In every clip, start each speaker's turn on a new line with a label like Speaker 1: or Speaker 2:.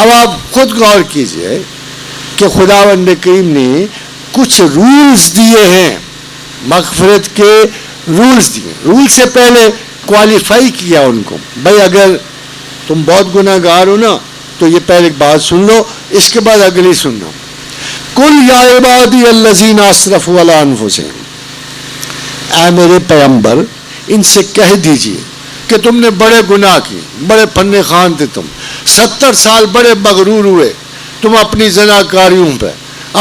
Speaker 1: اب آپ خود غور کیجئے کہ خداوند کریم نے کچھ رولز دیے ہیں، مغفرت کے رولز دیے. رول سے پہلے کوالیفائی کیا ان کو، بھائی اگر تم بہت گناہ گار ہو نا تو یہ پہلے بات سن لو، اس کے بعد اگلی سن لو. قل یا عبادی الذین اسرفوا علی انفسہم، اے میرے پیغمبر ان سے کہہ دیجئے کہ تم نے بڑے گناہ کیے، بڑے پنے خان تھے تم، 70 سال بڑے مغرور ہوئے تم اپنی زناکاریوں پہ،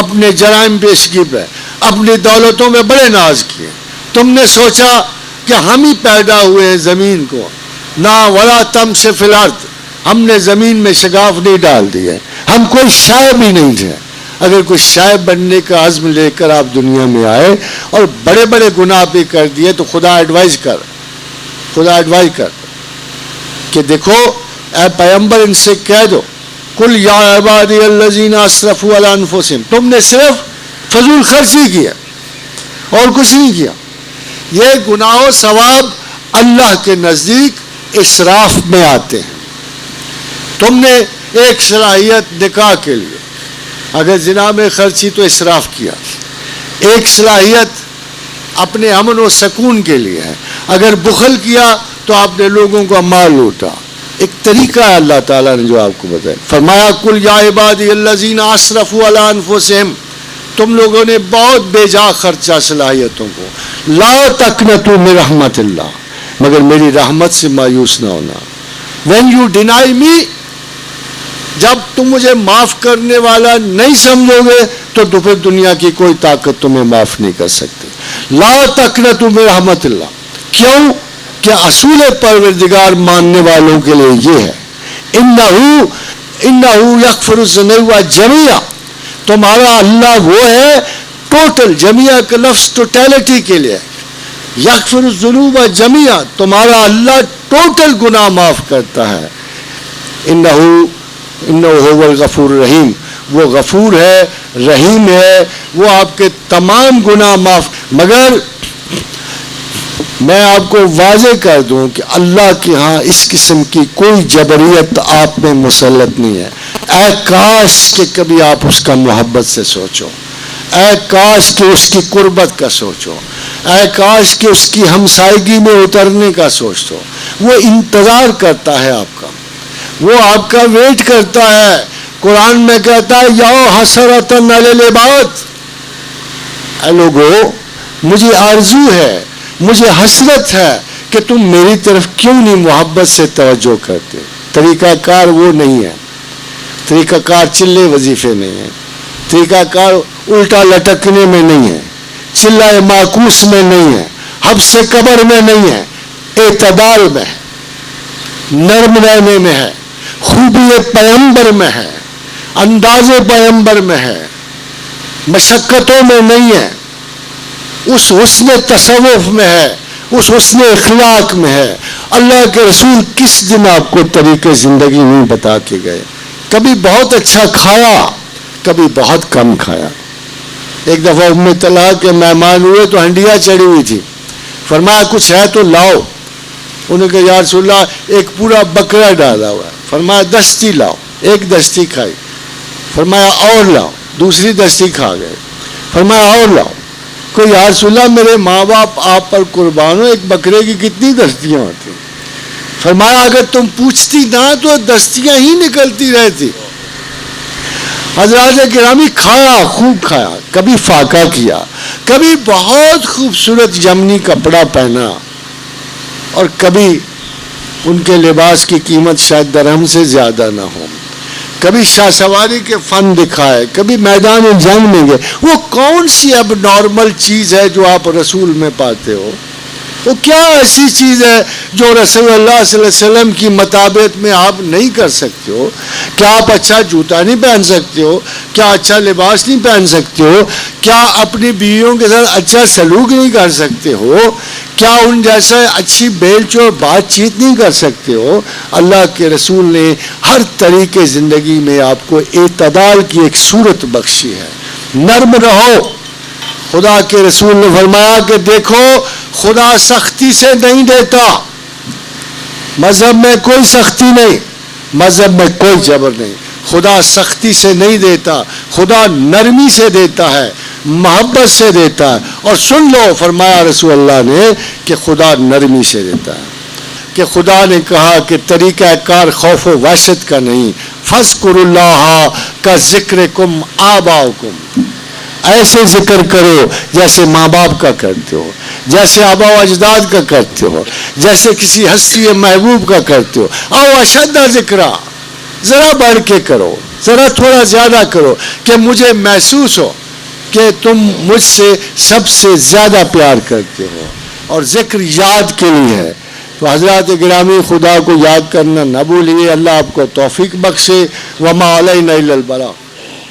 Speaker 1: اپنے جرائم پیشگی پہ، اپنی دولتوں میں بڑے ناز کیے. تم نے سوچا کہ ہم ہی پیدا ہوئے ہیں زمین کو، نہ ولا تمش فی الارض، ہم نے زمین میں شگاف نہیں ڈال دیے، ہم کوئی شائب ہی نہیں تھے. اگر کوئی شائب بننے کا عزم لے کر آپ دنیا میں آئے اور بڑے بڑے گناہ بھی کر دیے تو خدا ایڈوائز کر کہ دیکھو اے پیغمبر ان سے کہہ دو، قل یا عبادی الذین اسرفوا علی انفسہم، تم نے صرف فضول خرچی کیا اور کچھ نہیں کیا. یہ گناہ و ثواب اللہ کے نزدیک اسراف میں آتے ہیں. تم نے ایک صلاحیت نکاح کے لیے، اگر زنا میں خرچی تو اسراف کیا. ایک صلاحیت اپنے امن و سکون کے لیے ہے، اگر بخل کیا تو آپ نے لوگوں کا مال لوٹا. ایک طریقہ ہے اللہ تعالیٰ نے جو آپ کو بتایا. فرمایا قل یا عبادی الذین اسرفوا علی انفسہم، تم لوگوں نے بہت بے جا خرچا صلاحیتوں کو. لا تقنطوا من رحمت اللہ، مگر میری رحمت سے مایوس نہ ہونا. when you deny me، جب تم مجھے معاف کرنے والا نہیں سمجھو گے تو پھر دنیا کی کوئی طاقت تمہیں معاف نہیں کر سکتی. لا تقنطوا من رحمت اللہ، کیوں کہ اصول پروردگار ماننے والوں کے لیے یہ ہے، انہ یغفر الذنوب جميعا، تمہارا اللہ وہ ہے ٹوٹل، جميعا کا لفظ ٹوٹیلٹی کے لیے، یغفر الذنوب جميعا، تمہارا اللہ ٹوٹل گناہ معاف کرتا ہے. انہ هو الغفور الرحیم، وہ غفور ہے، رحیم ہے، وہ آپ کے تمام گناہ معاف. مگر میں آپ کو واضح کر دوں کہ اللہ کے ہاں اس قسم کی کوئی جبریت آپ میں مسلط نہیں ہے. اے کاش کہ کبھی آپ اس کا محبت سے سوچو، اے کاش کہ اس کی قربت کا سوچو، اے کاش کہ اس کی ہمسائیگی میں اترنے کا سوچو. وہ انتظار کرتا ہے آپ کا، وہ آپ کا ویٹ کرتا ہے. قرآن میں کہتا ہے یا حسرۃ علی العباد، اے لوگو مجھے آرزو ہے، مجھے حسرت ہے کہ تم میری طرف کیوں نہیں محبت سے توجہ کرتے. طریقہ کار وہ نہیں ہے، طریقہ کار چلے وظیفے نہیں ہے، طریقہ کار الٹا لٹکنے میں نہیں ہے، چلائے معکوس میں نہیں ہے، حبس قبر میں نہیں ہے، اعتدال میں ہے، نرم رہنے میں ہے، خوبی پیغمبر میں ہے، انداز پیغمبر میں ہے، مشقتوں میں نہیں ہے، اس حسن تصوف میں ہے، اس حسن اخلاق میں ہے. اللہ کے رسول کس دن آپ کو طریقے زندگی نہیں بتا کے گئے؟ کبھی بہت اچھا کھایا، کبھی بہت کم کھایا. ایک دفعہ ام طلحہ کے مہمان ہوئے تو ہنڈیا چڑھی ہوئی تھی. فرمایا کچھ ہے تو لاؤ. انہوں نے کہا یا رسول اللہ ایک پورا بکرا ڈالا ہوا ہے. فرمایا دستی لاؤ. ایک دستی کھائی. فرمایا اور لاؤ. دوسری دستی کھا گئے. فرمایا اور لاؤ. کوئی یا رسول اللہ میرے ماں باپ آپ پر قربان ہو، ایک بکرے کی کتنی دستیاں ہوتی؟ فرمایا اگر تم پوچھتی نہ تو دستیاں ہی نکلتی رہتی. حضرات گرامی کھایا، خوب کھایا، کبھی فاقہ کیا، کبھی بہت خوبصورت یمنی کپڑا پہنا، اور کبھی ان کے لباس کی قیمت شاید درہم سے زیادہ نہ ہو، کبھی شاہ سواری کے فن دکھائے، کبھی میدان جنگ میں گئے. وہ کون سی اب نارمل چیز ہے جو آپ رسول میں پاتے ہو؟ وہ کیا ایسی چیز ہے جو رسول اللہ صلی اللہ علیہ وسلم کی مطابقت میں آپ نہیں کر سکتے ہو؟ کیا آپ اچھا جوتا نہیں پہن سکتے ہو؟ کیا اچھا لباس نہیں پہن سکتے ہو؟ کیا اپنی بیویوں کے ساتھ اچھا سلوک نہیں کر سکتے ہو؟ کیا ان جیسا اچھی بیلچ اور بات چیت نہیں کر سکتے ہو؟ اللہ کے رسول نے ہر طریقے زندگی میں آپ کو اعتدال کی ایک صورت بخشی ہے. نرم رہو. خدا کے رسول نے فرمایا کہ دیکھو خدا سختی سے نہیں دیتا، مذہب میں کوئی سختی نہیں، مذہب میں کوئی جبر نہیں. خدا سختی سے نہیں دیتا، خدا نرمی سے دیتا ہے، محبت سے دیتا ہے. اور سن لو، فرمایا رسول اللہ نے کہ خدا نرمی سے دیتا ہے، کہ خدا نے کہا کہ طریقہ کار خوف و وحشت کا نہیں، فاذکروا اللہ کا ذکرکم آباؤکم، ایسے ذکر کرو جیسے ماں باپ کا کرتے ہو، جیسے آبا و اجداد کا کرتے ہو، جیسے کسی ہستی محبوب کا کرتے ہو. او اشد ذکرہ، ذرا بڑھ کے کرو، ذرا تھوڑا زیادہ کرو کہ مجھے محسوس ہو کہ تم مجھ سے سب سے زیادہ پیار کرتے ہو. اور ذکر یاد کے لیے ہے. تو حضرات گرامی، خدا کو یاد کرنا نہ بھولیے. اللہ آپ کو توفیق بخشے. وما علینا الا البلاغ.